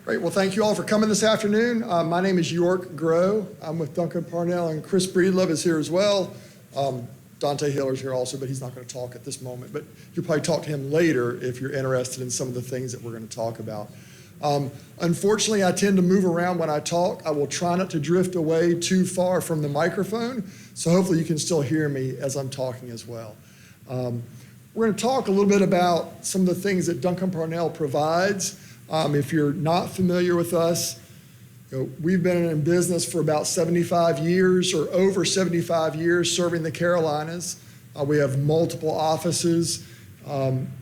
Great. Well, thank you all for coming this afternoon. My name is York Grow. I'm with Duncan Parnell, and Chris Breedlove is here as well. Dante Hiller's here also, but he's not going to talk at this moment. But you'll probably talk to him later if you're interested in some of the things that we're going to talk about. Unfortunately, I tend to move around when I talk. I will try not to drift away too far from the microphone, so hopefully you can still hear me as I'm talking as well. We're going to talk a little bit about some of the things that Duncan Parnell provides. If you're not familiar with us, we've been in business for about 75 years or over 75 years serving the Carolinas. We have multiple offices.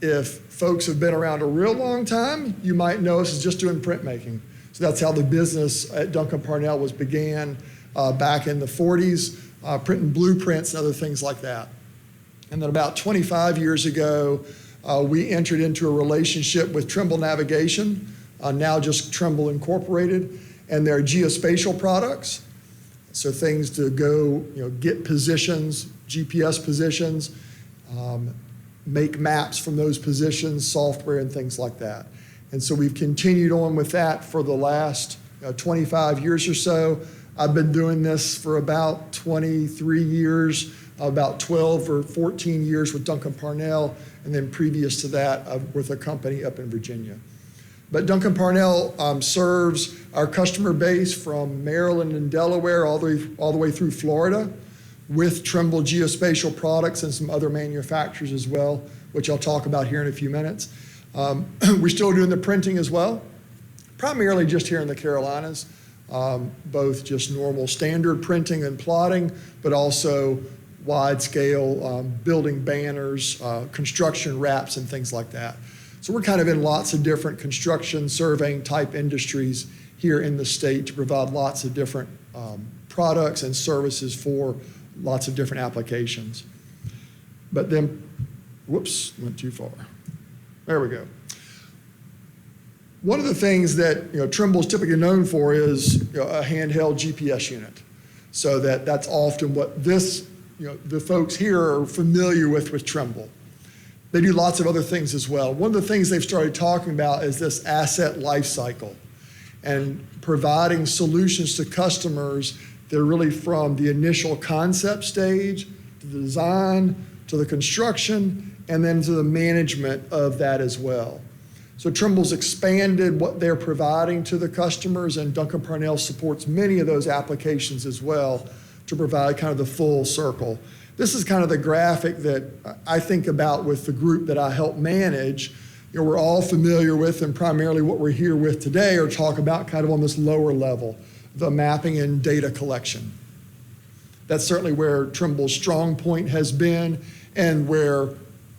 If folks have been around a real long time, you might know us as just doing printmaking. So that's how the business at Duncan Parnell was began back in the 40s, printing blueprints and other things like that. And then about 25 years ago, we entered into a relationship with Trimble Navigation, now just Trimble Incorporated, and their geospatial products. So things to go, get positions, GPS positions, make maps from those positions, software and things like that. And so we've continued on with that for the last 25 years or so. I've been doing this for about 23 years, about 12 or 14 years with Duncan Parnell, and then previous to that with a company up in Virginia. But Duncan Parnell serves our customer base from Maryland and Delaware all the way through Florida with Trimble geospatial products and some other manufacturers as well, which I'll talk about here in a few minutes. We're still doing the printing as well, primarily just here in the Carolinas, both just normal standard printing and plotting, but also wide scale building banners, construction wraps and things like that. So we're kind of in lots of different construction surveying type industries here in the state to provide lots of different products and services for lots of different applications. But then, whoops, went too far. There we go. One of the things that Trimble is typically known for is a handheld GPS unit. So that's often what the folks here are familiar with Trimble. They do lots of other things as well. One of the things they've started talking about is this asset life cycle and providing solutions to customers that are really from the initial concept stage to the design, to the construction, and then to the management of that as well. So Trimble's expanded what they're providing to the customers, and Duncan Parnell supports many of those applications as well to provide kind of the full circle. This is kind of the graphic that I think about with the group that I help manage. We're all familiar with, and primarily what we're here with today are talk about kind of on this lower level, the mapping and data collection. That's certainly where Trimble's strong point has been and where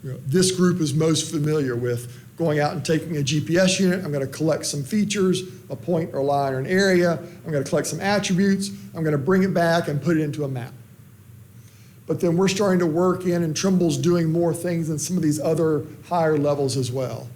this group is most familiar with. Going out and taking a GPS unit, I'm going to collect some features, a point or line or an area, I'm going to collect some attributes, I'm going to bring it back and put it into a map. But then we're starting to work in, and Trimble's doing more things in some of these other higher levels as well,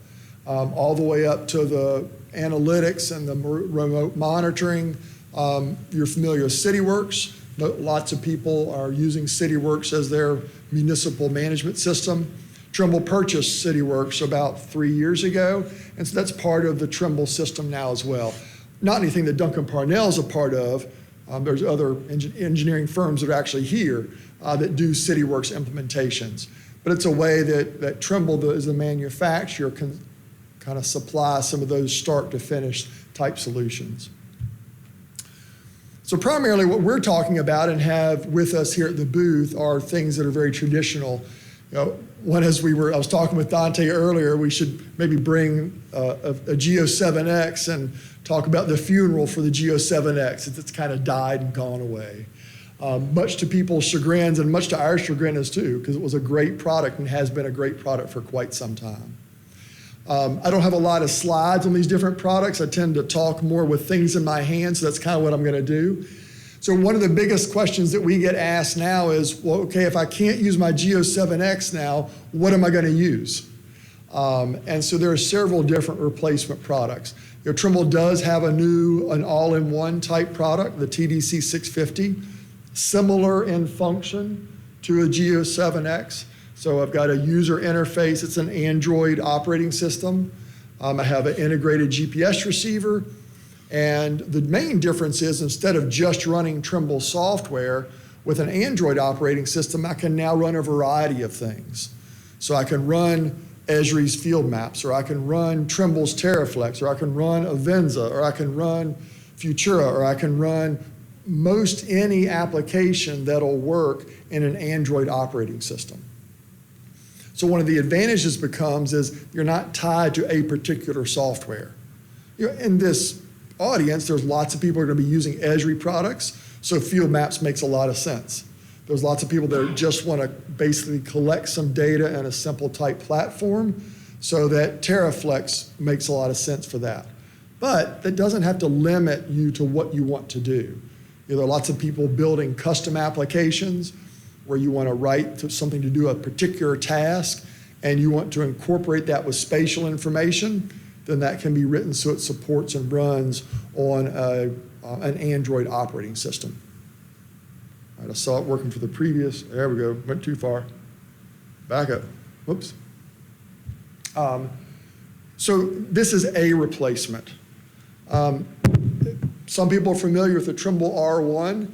all the way up to the analytics and the remote monitoring. You're familiar with CityWorks. Lots of people are using CityWorks as their municipal management system. Trimble purchased CityWorks about 3 years ago, and so that's part of the Trimble system now as well. Not anything that Duncan Parnell is a part of. There's other engineering firms that are actually here that do CityWorks implementations. But it's a way that Trimble, as a manufacturer, can kind of supply some of those start to finish type solutions. So primarily what we're talking about and have with us here at the booth are things that are very traditional. One, I was talking with Dante earlier, we should maybe bring a Geo 7X and talk about the funeral for the Geo 7X. It's kind of died and gone away. Much to people's chagrins and much to our chagrin as too, because it was a great product and has been a great product for quite some time. I don't have a lot of slides on these different products. I tend to talk more with things in my hand, so that's kind of what I'm going to do. So one of the biggest questions that we get asked now is, well, okay, if I can't use my Geo 7X now, what am I going to use? And so there are several different replacement products. Trimble does have an all-in-one type product, the TDC 650, similar in function to a Geo 7X. So I've got a user interface. It's an Android operating system. I have an integrated GPS receiver. And the main difference is instead of just running Trimble software with an Android operating system, I can now run a variety of things. So I can run Esri's field maps, or I can run Trimble's TerraFlex, or I can run Avenza, or I can run Futura, or I can run most any application that'll work in an Android operating system. So one of the advantages becomes is you're not tied to a particular software. In this audience, there's lots of people who are going to be using Esri products, so field maps makes a lot of sense. There's lots of people that just want to basically collect some data in a simple type platform, so that TerraFlex makes a lot of sense for that. But that doesn't have to limit you to what you want to do. There are lots of people building custom applications where you want to write something to do a particular task and you want to incorporate that with spatial information, then that can be written so it supports and runs on an Android operating system. All right, I saw it working for the previous, there we go, went too far. Back up, whoops. So this is a replacement. Some people are familiar with the Trimble R1.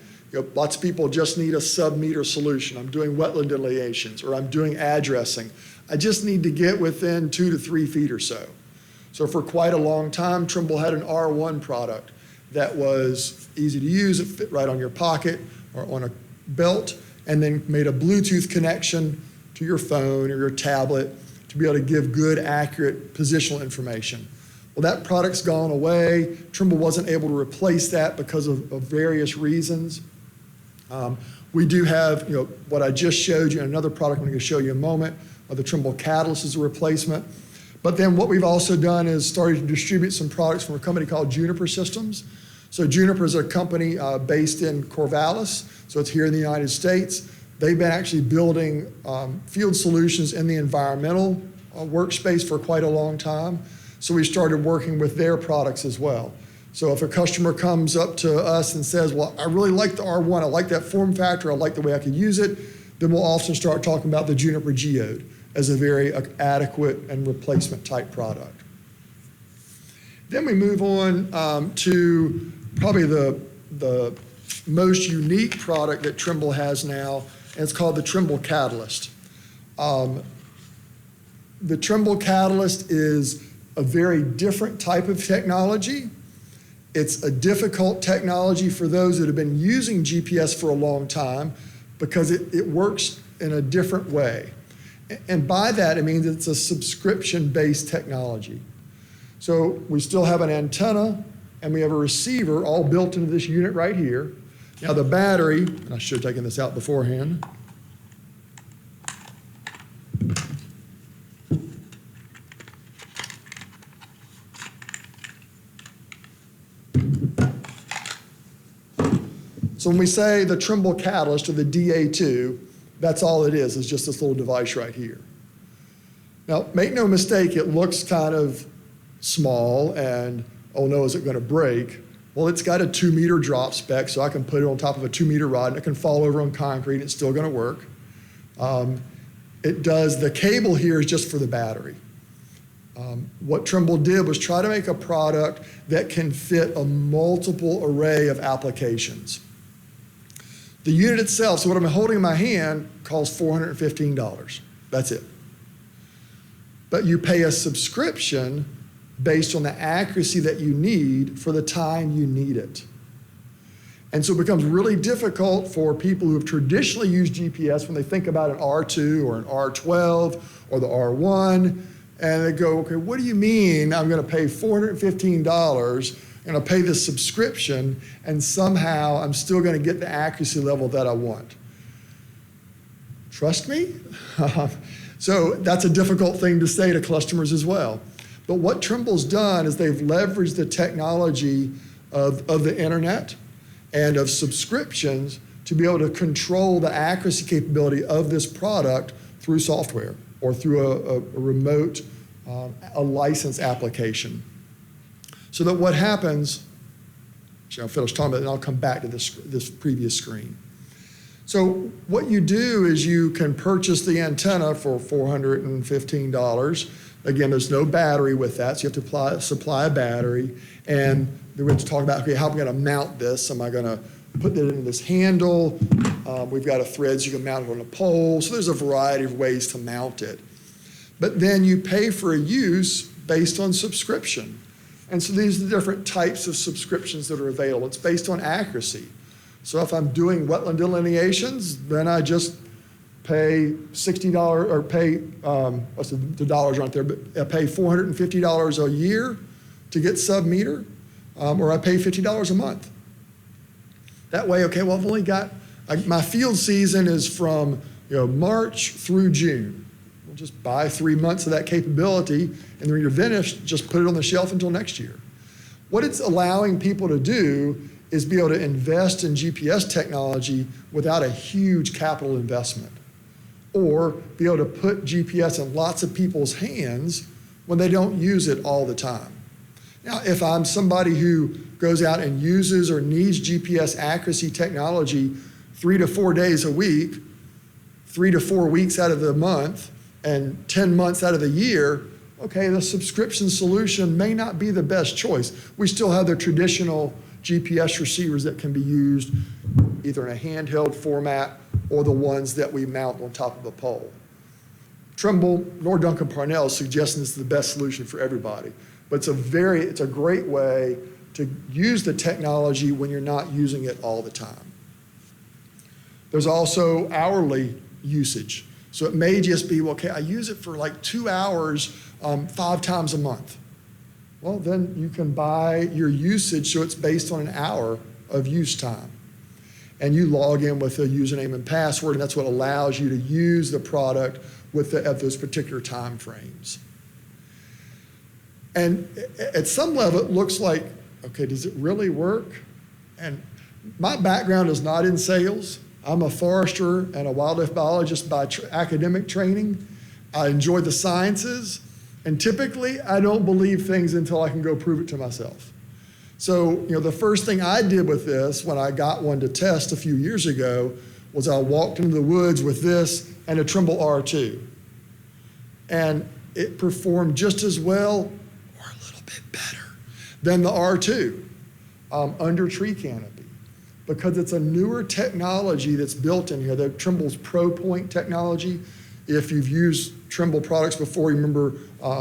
Lots of people just need a sub-meter solution. I'm doing wetland delineations, or I'm doing addressing. I just need to get within 2 to 3 feet or so. So for quite a long time, Trimble had an R1 product that was easy to use. It fit right on your pocket or on a belt, and then made a Bluetooth connection to your phone or your tablet to be able to give good, accurate positional information. Well, that product's gone away. Trimble wasn't able to replace that because of various reasons. We do have, what I just showed you, and another product I'm going to show you in a moment, the Trimble Catalyst is a replacement. But then what we've also done is started to distribute some products from a company called Juniper Systems. So Juniper is a company based in Corvallis, so it's here in the United States. They've been actually building field solutions in the environmental workspace for quite a long time. So we started working with their products as well. So if a customer comes up to us and says, well, I really like the R1, I like that form factor, I like the way I can use it, then we'll often start talking about the Juniper Geode as a very adequate and replacement type product. Then we move on to probably the most unique product that Trimble has now, and it's called the Trimble Catalyst. The Trimble Catalyst is a very different type of technology. It's a difficult technology for those that have been using GPS for a long time because it works in a different way. And by that, it means it's a subscription-based technology. So we still have an antenna and we have a receiver all built into this unit right here. Now the battery, and I should have taken this out beforehand. So when we say the Trimble Catalyst or the DA2, that's all it is just this little device right here. Now, make no mistake, it looks kind of small and, oh no, is it going to break? Well, it's got a 2-meter drop spec, so I can put it on top of a 2-meter rod and it can fall over on concrete and it's still going to work. The cable here is just for the battery. What Trimble did was try to make a product that can fit a multiple array of applications. The unit itself, so what I'm holding in my hand, costs $415. That's it. But you pay a subscription based on the accuracy that you need for the time you need it. And so it becomes really difficult for people who have traditionally used GPS when they think about an R2 or an R12 or the R1, and they go, okay, what do you mean I'm going to pay $415 and I'll pay this subscription and somehow I'm still going to get the accuracy level that I want? Trust me? So that's a difficult thing to say to customers as well. But what Trimble's done is they've leveraged the technology of the internet and of subscriptions to be able to control the accuracy capability of this product through software or through a remote, a license application. So that what happens, I'll finish talking about it and I'll come back to this previous screen. So what you do is you can purchase the antenna for $415. Again, there's no battery with that, so you have to supply a battery. And then we have to talk about, okay, how am I going to mount this? Am I going to put it into this handle? We've got a thread so you can mount it on a pole. So there's a variety of ways to mount it. But then you pay for a use based on subscription. And so these are the different types of subscriptions that are available. It's based on accuracy. So if I'm doing wetland delineations, then I just pay $60 or pay, the dollars aren't there, but I pay $450 a year to get sub-meter, or I pay $50 a month. That way, okay, well, I've only got, my field season is from March through June. We'll just buy 3 months of that capability, and then when you're finished, just put it on the shelf until next year. What it's allowing people to do is be able to invest in GPS technology without a huge capital investment, or be able to put GPS in lots of people's hands when they don't use it all the time. Now, if I'm somebody who goes out and uses or needs GPS accuracy technology 3 to 4 days a week, 3 to 4 weeks out of the month, and 10 months out of the year, okay, the subscription solution may not be the best choice. We still have the traditional GPS receivers that can be used either in a handheld format or the ones that we mount on top of a pole. Trimble nor Duncan Parnell is suggesting this is the best solution for everybody, but it's a great way to use the technology when you're not using it all the time. There's also hourly usage. So it may just be, well, okay, I use it for like 2 hours 5 times a month. Well, then you can buy your usage so it's based on an hour of use time. And you log in with a username and password, and that's what allows you to use the product at those particular time frames. And at some level, it looks like, okay, does it really work? And my background is not in sales. I'm a forester and a wildlife biologist by academic training. I enjoy the sciences, and typically I don't believe things until I can go prove it to myself. So, the first thing I did with this when I got one to test a few years ago was I walked into the woods with this and a Trimble R2. And it performed just as well, or a little bit better, than the R2 under tree canopy, because it's a newer technology that's built in here. The Trimble's ProPoint technology. If you've used Trimble products before, you remember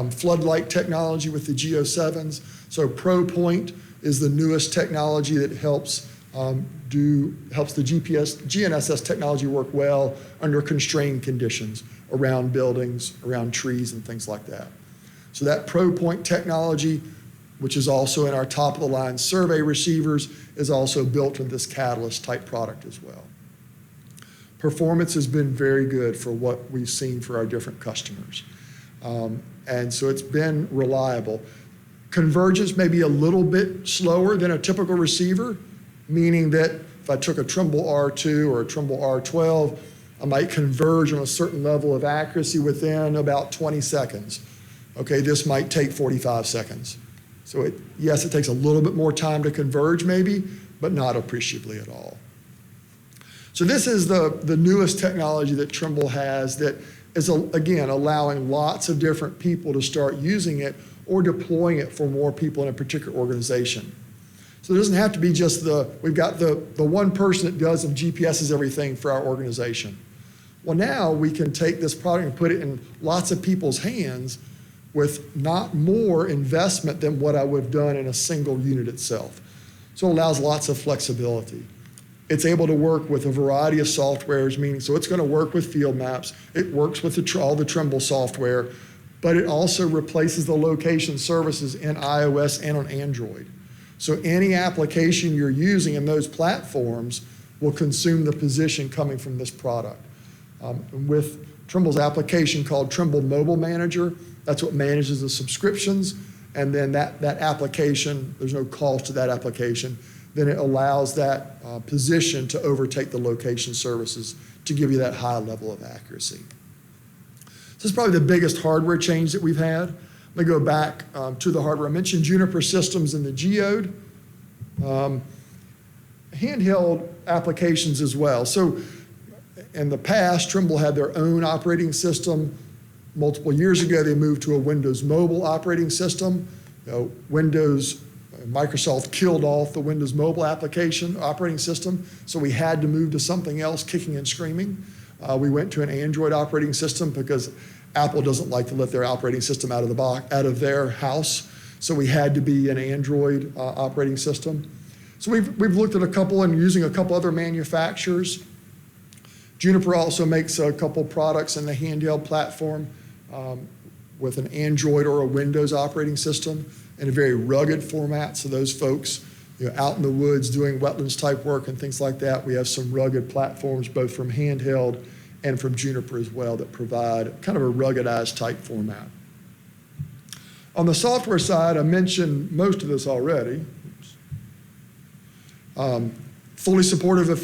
floodlight technology with the Geo7s. So ProPoint is the newest technology that helps the GNSS technology work well under constrained conditions around buildings, around trees, and things like that. So that ProPoint technology, which is also in our top-of-the-line survey receivers, is also built in this Catalyst type product as well. Performance has been very good for what we've seen for our different customers. And so it's been reliable. Convergence may be a little bit slower than a typical receiver, meaning that if I took a Trimble R2 or a Trimble R12, I might converge on a certain level of accuracy within about 20 seconds. Okay, this might take 45 seconds. So yes, it takes a little bit more time to converge maybe, but not appreciably at all. So this is the newest technology that Trimble has that is, again, allowing lots of different people to start using it or deploying it for more people in a particular organization. So it doesn't have to be just we've got the one person that does and GPSes everything for our organization. Well, now we can take this product and put it in lots of people's hands with not more investment than what I would have done in a single unit itself. So it allows lots of flexibility. It's able to work with a variety of softwares, meaning so it's going to work with field maps. It works with all the Trimble software, but it also replaces the location services in iOS and on Android. So any application you're using in those platforms will consume the position coming from this product. With Trimble's application called Trimble Mobile Manager, that's what manages the subscriptions, and then that application, there's no cost to that application, then it allows that position to overtake the location services to give you that high level of accuracy. This is probably the biggest hardware change that we've had. Let me go back to the hardware. I mentioned Juniper Systems and the Geode. Handheld applications as well. So in the past, Trimble had their own operating system. multiple years ago, they moved to a Windows Mobile operating system. Microsoft killed off the Windows Mobile application operating system, so we had to move to something else, kicking and screaming. We went to an Android operating system because Apple doesn't like to let their operating system out of their house, so we had to be an Android operating system. So we've looked at a couple and using a couple other manufacturers. Juniper also makes a couple products in the handheld platform with an Android or a Windows operating system in a very rugged format. So those folks, out in the woods doing wetlands type work and things like that, we have some rugged platforms both from handheld and from Juniper as well that provide kind of a ruggedized type format. On the software side, I mentioned most of this already. Fully supportive of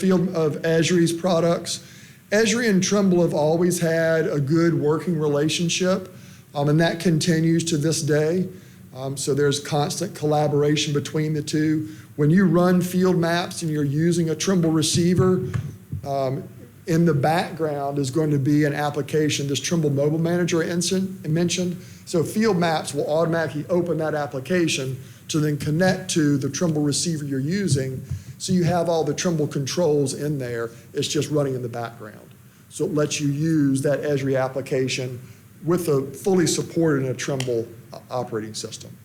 Esri's products. Esri and Trimble have always had a good working relationship, and that continues to this day. So there's constant collaboration between the two. When you run field maps and you're using a Trimble receiver, in the background is going to be an application, this Trimble Mobile Manager I mentioned. So field maps will automatically open that application to then connect to the Trimble receiver you're using. So you have all the Trimble controls in there. It's just running in the background. So it lets you use that Esri application with a fully supported in a Trimble operating system.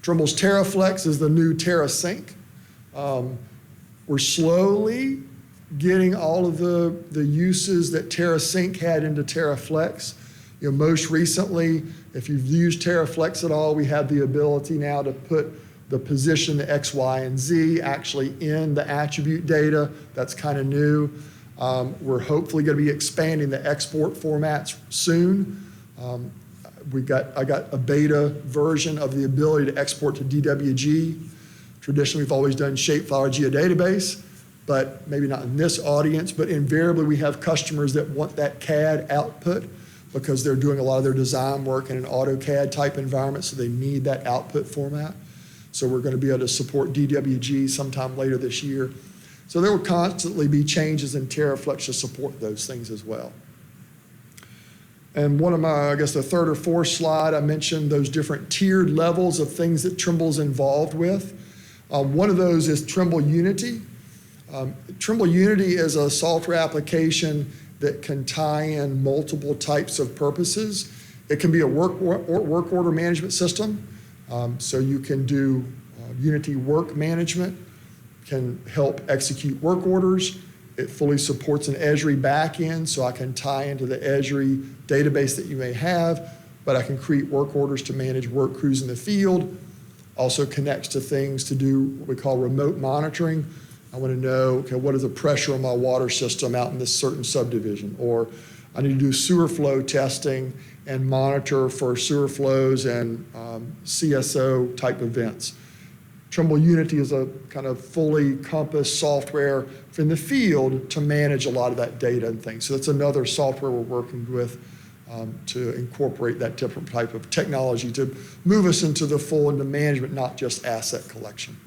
Trimble's TerraFlex is the new TerraSync. We're slowly getting all of the uses that TerraSync had into TerraFlex. Most recently, if you've used TerraFlex at all, we have the ability now to put the position, the X, Y, and Z actually in the attribute data. That's kind of new. We're hopefully going to be expanding the export formats soon. I got a beta version of the ability to export to DWG. Traditionally, we've always done shapefile geodatabase, but maybe not in this audience, but invariably we have customers that want that CAD output because they're doing a lot of their design work in an AutoCAD type environment, so they need that output format. So we're going to be able to support DWG sometime later this year. So there will constantly be changes in TerraFlex to support those things as well. And one of my, the third or fourth slide, I mentioned those different tiered levels of things that Trimble's involved with. One of those is Trimble Unity. Trimble Unity is a software application that can tie in multiple types of purposes. It can be a work order management system. So you can do Unity work management, can help execute work orders. It fully supports an Esri backend, so I can tie into the Esri database that you may have, but I can create work orders to manage work crews in the field. Also connects to things to do what we call remote monitoring. I want to know, okay, what is the pressure on my water system out in this certain subdivision? Or I need to do sewer flow testing and monitor for sewer flows and CSO type events. Trimble Unity is a kind of fully compassed software in the field to manage a lot of that data and things. So that's another software we're working with to incorporate that different type of technology to move us into the full into management, not just asset collection.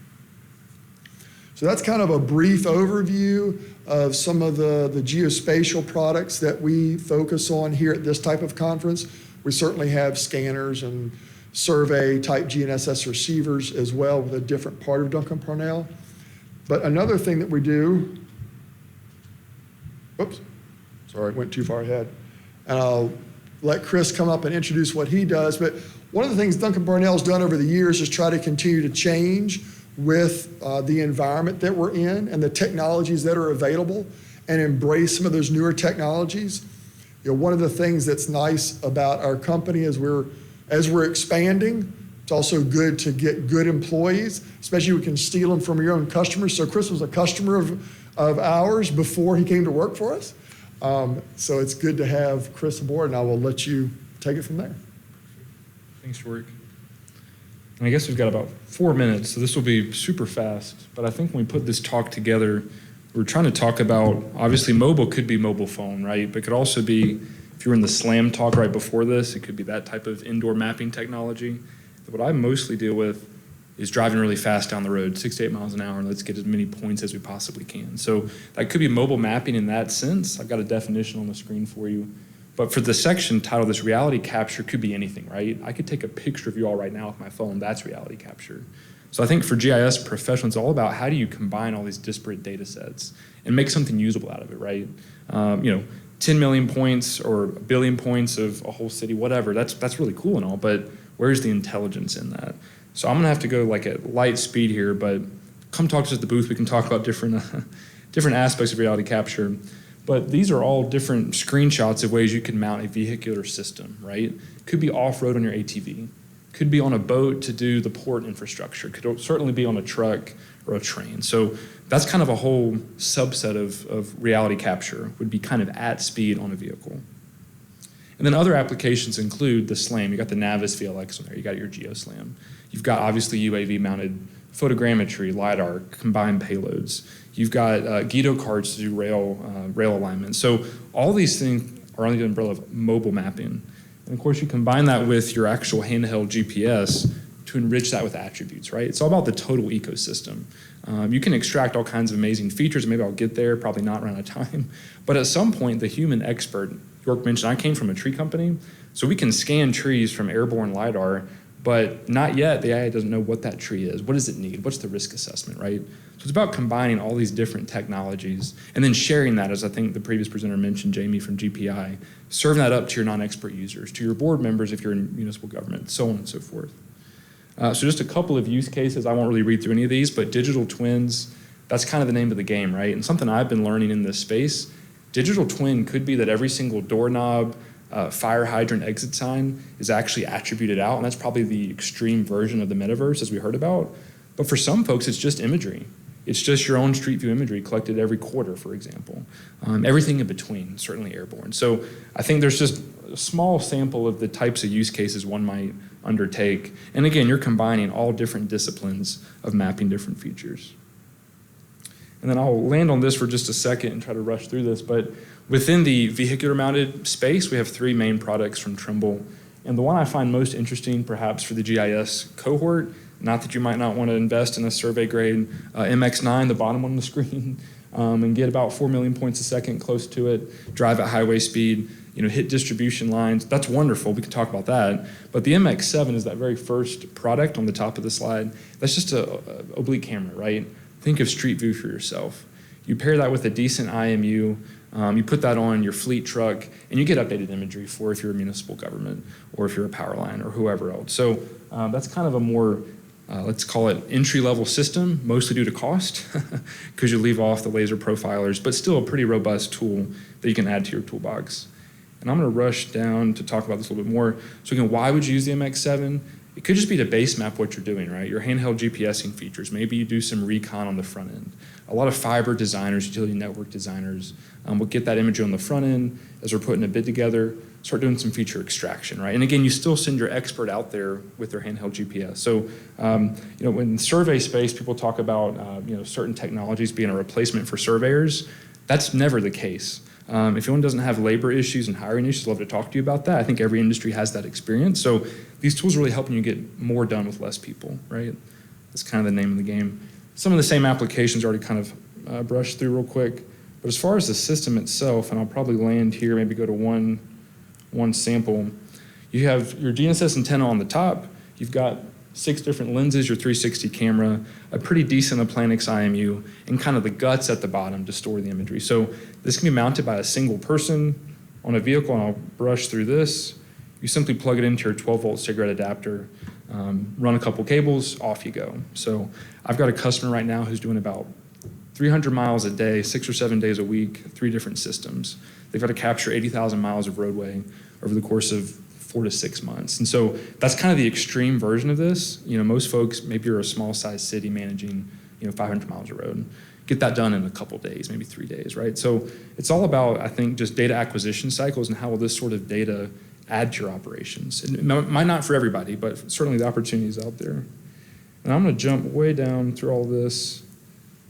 So that's kind of a brief overview of some of the geospatial products that we focus on here at this type of conference. We certainly have scanners and survey type GNSS receivers as well with a different part of Duncan Parnell. But another thing that we do, oops, sorry, went too far ahead. And I'll let Chris come up and introduce what he does. But one of the things Duncan Parnell's done over the years is try to continue to change with the environment that we're in and the technologies that are available and embrace some of those newer technologies. One of the things that's nice about our company is as we're expanding, it's also good to get good employees, especially we can steal them from your own customers. So Chris was a customer of ours before he came to work for us. So it's good to have Chris aboard, and I will let you take it from there. Thanks, York. And I guess we've got about 4 minutes, so this will be super fast. But I think when we put this talk together, we're trying to talk about, obviously mobile could be mobile phone, right? But it could also be, if you were in the SLAM talk right before this, it could be that type of indoor mapping technology. But what I mostly deal with is driving really fast down the road, 6 to 8 miles an hour, and let's get as many points as we possibly can. So that could be mobile mapping in that sense. I've got a definition on the screen for you. But for the section titled this reality capture could be anything, right? I could take a picture of you all right now with my phone. That's reality capture. So I think for GIS professionals, it's all about how do you combine all these disparate data sets and make something usable out of it, right? 10 million points or a billion points of a whole city, whatever, that's really cool and all, but where's the intelligence in that? So I'm gonna have to go like at light speed here, but come talk to us at the booth. We can talk about different aspects of reality capture. But these are all different screenshots of ways you can mount a vehicular system, right? Could be off-road on your ATV. Could be on a boat to do the port infrastructure. Could certainly be on a truck or a train. So that's kind of a whole subset of reality capture, would be kind of at speed on a vehicle. And then other applications include the SLAM. You got the Navis VLX on there. You got your GeoSLAM. You've got obviously UAV-mounted photogrammetry, LiDAR, combined payloads. You've got Guido cards to do rail alignment. So all these things are under the umbrella of mobile mapping. And of course, you combine that with your actual handheld GPS to enrich that with attributes, right? It's all about the total ecosystem. You can extract all kinds of amazing features. Maybe I'll get there, probably not run out of time. But at some point, the human expert, York mentioned, I came from a tree company, so we can scan trees from airborne LiDAR, but not yet, the AI doesn't know what that tree is. What does it need? What's the risk assessment, right? So it's about combining all these different technologies and then sharing that, as I think the previous presenter mentioned, Jamie from GPI, serving that up to your non-expert users, to your board members if you're in municipal government, so on and so forth. So just a couple of use cases. I won't really read through any of these, but digital twins, that's kind of the name of the game, right? And something I've been learning in this space, digital twin could be that every single doorknob, fire hydrant exit sign is actually attributed out, and that's probably the extreme version of the metaverse as we heard about. But for some folks, it's just imagery. It's just your own street view imagery collected every quarter, for example. Everything in between, certainly airborne. So I think there's just a small sample of the types of use cases one might undertake. And again, you're combining all different disciplines of mapping different features. And then I'll land on this for just a second and try to rush through this, but within the vehicular mounted space, we have three main products from Trimble. And the one I find most interesting, perhaps for the GIS cohort, not that you might not want to invest in a survey grade MX9, the bottom one on the screen, and get about 4 million points a second close to it, drive at highway speed, hit distribution lines. That's wonderful, we can talk about that. But the MX7 is that very first product on the top of the slide. That's just a oblique camera, right? Think of Street View for yourself. You pair that with a decent IMU, you put that on your fleet truck, and you get updated imagery for if you're a municipal government or if you're a power line or whoever else. So that's kind of a more, let's call it entry-level system, mostly due to cost, because you leave off the laser profilers, but still a pretty robust tool that you can add to your toolbox. And I'm gonna rush down to talk about this a little bit more. So again, why would you use the MX7? It could just be to base map what you're doing, right? Your handheld GPSing features. Maybe you do some recon on the front end. A lot of fiber designers, utility network designers, will get that imagery on the front end as we're putting a bid together, start doing some feature extraction, right? And again, you still send your expert out there with their handheld GPS. So, in survey space, people talk about, certain technologies being a replacement for surveyors. That's never the case. If anyone doesn't have labor issues and hiring issues, I'd love to talk to you about that. I think every industry has that experience. So these tools are really helping you get more done with less people, right? That's kind of the name of the game. Some of the same applications already kind of brushed through real quick. But as far as the system itself, and I'll probably land here, maybe go to one sample. You have your GNSS antenna on the top. You've got 6 different lenses, your 360 camera, a pretty decent Applanix IMU, and kind of the guts at the bottom to store the imagery. So this can be mounted by a single person on a vehicle, and I'll brush through this. You simply plug it into your 12-volt cigarette adapter, run a couple cables, off you go. So I've got a customer right now who's doing about 300 miles a day, 6 or 7 days a week, 3 different systems. They've got to capture 80,000 miles of roadway over the course of 4 to 6 months. And so that's kind of the extreme version of this. Most folks, maybe you're a small size city managing, 500 miles of road. Get that done in a couple days, maybe 3 days, right? So it's all about, I think, just data acquisition cycles and how will this sort of data add to your operations. It might not for everybody, but certainly the opportunity is out there. And I'm gonna jump way down through all this.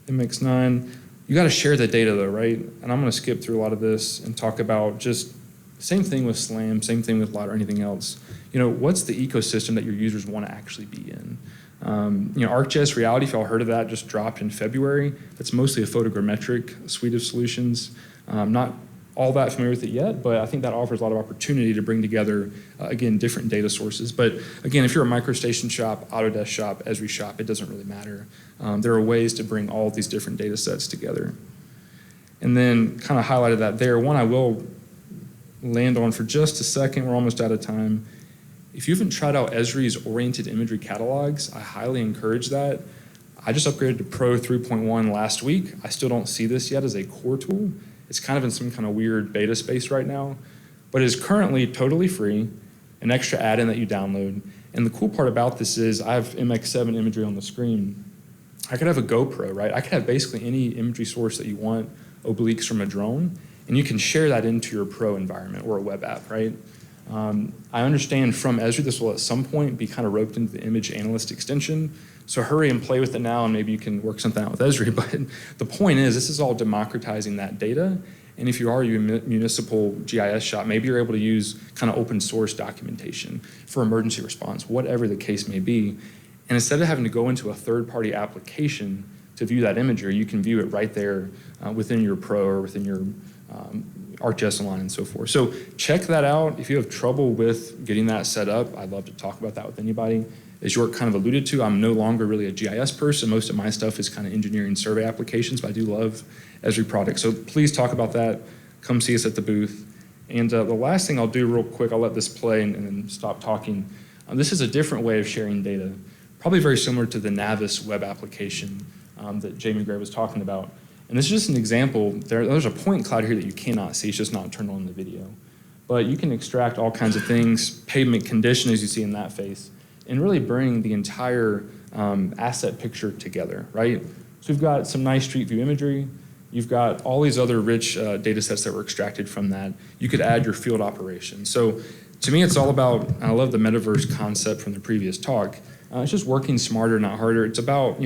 MX9, you gotta share the data though, right? And I'm gonna skip through a lot of this and talk about just same thing with SLAM, same thing with LiDAR or anything else. What's the ecosystem that your users want to actually be in? ArcGIS Reality, if y'all heard of that, just dropped in February. That's mostly a photogrammetric suite of solutions. Not all that familiar with it yet, but I think that offers a lot of opportunity to bring together, again, different data sources. But again, if you're a MicroStation shop, Autodesk shop, Esri shop, it doesn't really matter. There are ways to bring all of these different data sets together. And then kind of highlighted that there. One I will land on for just a second, we're almost out of time. If you haven't tried out Esri's oriented imagery catalogs, I highly encourage that. I just upgraded to Pro 3.1 last week. I still don't see this yet as a core tool. It's kind of in some kind of weird beta space right now, but it is currently totally free, an extra add-in that you download. And the cool part about this is I have MX7 imagery on the screen. I could have a GoPro, right? I could have basically any imagery source that you want, obliques from a drone, and you can share that into your Pro environment or a web app, right? I understand from Esri this will at some point be kind of roped into the image analyst extension, so hurry and play with it now and maybe you can work something out with Esri. But the point is this is all democratizing that data, and if you are a municipal GIS shop, maybe you're able to use kind of open source documentation for emergency response, whatever the case may be. And instead of having to go into a third-party application to view that imagery, you can view it right there within your Pro or within your ArcGIS Online and so forth. So check that out. If you have trouble with getting that set up, I'd love to talk about that with anybody. As York kind of alluded to, I'm no longer really a GIS person. Most of my stuff is kind of engineering survey applications, but I do love Esri products. So please talk about that. Come see us at the booth. And the last thing I'll do real quick, I'll let this play and then stop talking. This is a different way of sharing data, probably very similar to the Navis web application that Jamie Gray was talking about. And this is just an example. There's a point cloud here that you cannot see. It's just not turned on in the video. But you can extract all kinds of things, pavement condition as you see in that face, and really bring the entire asset picture together, right? So we've got some nice street view imagery. You've got all these other rich data sets that were extracted from that. You could add your field operations. So to me, it's all about, and I love the metaverse concept from the previous talk, it's just working smarter, not harder. It's about,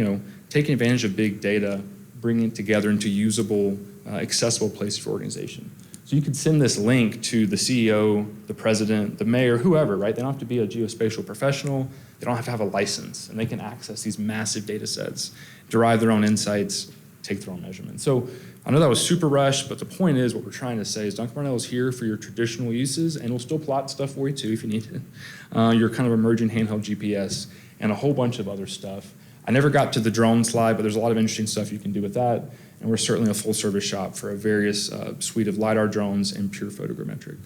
taking advantage of big data, bringing it together into usable, accessible places for organization. So you could send this link to the CEO, the president, the mayor, whoever, right? They don't have to be a geospatial professional. They don't have to have a license, and they can access these massive data sets, derive their own insights, take their own measurements. So I know that was super rushed, but the point is what we're trying to say is Duncan Parnell is here for your traditional uses, and we'll still plot stuff for you too if you need it. Your kind of emerging handheld GPS and a whole bunch of other stuff. I never got to the drone slide, but there's a lot of interesting stuff you can do with that. And we're certainly a full service shop for a various suite of LiDAR drones and pure photogrammetric.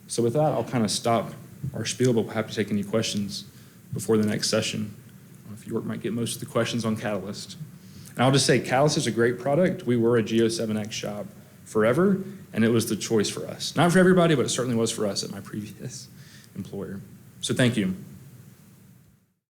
So with that, I'll kind of stop our spiel, but we'll have to take any questions before the next session. If York might get most of the questions on Catalyst. And I'll just say, Catalyst is a great product. We were a Geo7X shop forever, and it was the choice for us. Not for everybody, but it certainly was for us at my previous employer. So thank you.